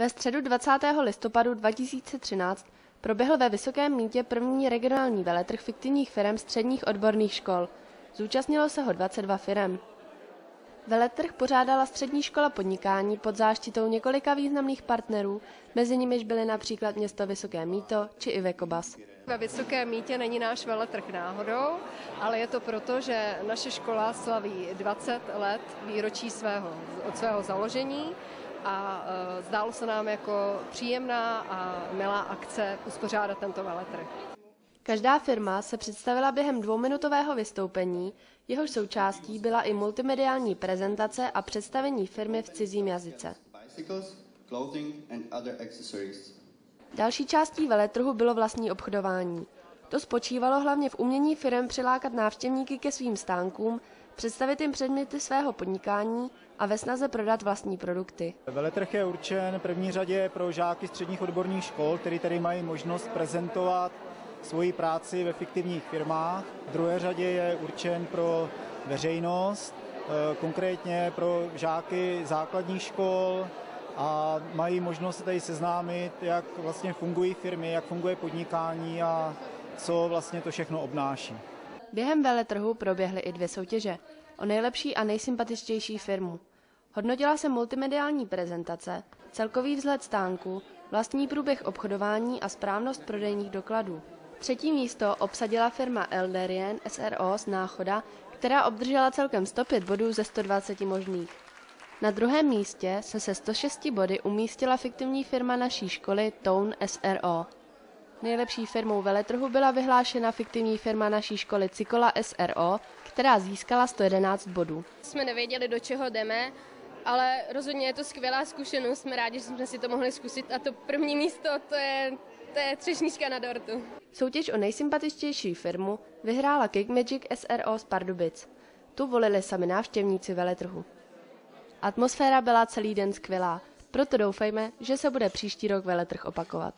Ve středu 20. listopadu 2013 proběhl ve Vysokém Mýtě první regionální veletrh fiktivních firem středních odborných škol. Zúčastnilo se ho 22 firem. Veletrh pořádala Střední škola podnikání pod záštitou několika významných partnerů, mezi nimiž byly například město Vysoké Mýto či Ivekobas. Ve Vysokém Mýtě není náš veletrh náhodou, ale je to proto, že naše škola slaví 20 let výročí od svého založení a zdálo se nám jako příjemná a milá akce uspořádat tento veletrh. Každá firma se představila během dvouminutového vystoupení, jehož součástí byla i multimediální prezentace a představení firmy v cizím jazyce. Další částí veletrhu bylo vlastní obchodování. To spočívalo hlavně v umění firem přilákat návštěvníky ke svým stánkům, představit jim předměty svého podnikání a ve snaze prodat vlastní produkty. Veletrh je určen v první řadě pro žáky středních odborných škol, kteří tady mají možnost prezentovat svoji práci ve fiktivních firmách. V druhé řadě je určen pro veřejnost, konkrétně pro žáky základních škol, a mají možnost se tady seznámit, jak vlastně fungují firmy, jak funguje podnikání a co vlastně to všechno obnáší. Během veletrhu proběhly i 2 soutěže o nejlepší a nejsympatičtější firmu. Hodnotila se multimediální prezentace, celkový vzhled stánku, vlastní průběh obchodování a správnost prodejních dokladů. 3. místo obsadila firma Elderian SRO z Náchoda, která obdržela celkem 105 bodů ze 120 možných. Na 2. místě se 106 body umístila fiktivní firma naší školy Town SRO. Nejlepší firmou veletrhu byla vyhlášena fiktivní firma naší školy Cikola SRO, která získala 111 bodů. Jsme nevěděli, do čeho jdeme, ale rozhodně je to skvělá zkušenost. Jsme rádi, že jsme si to mohli zkusit a to první místo, to je třešnička na dortu. Soutěž o nejsympatičtější firmu vyhrála Cake Magic SRO z Pardubic. Tu volili sami návštěvníci veletrhu. Atmosféra byla celý den skvělá, proto doufejme, že se bude příští rok veletrh opakovat.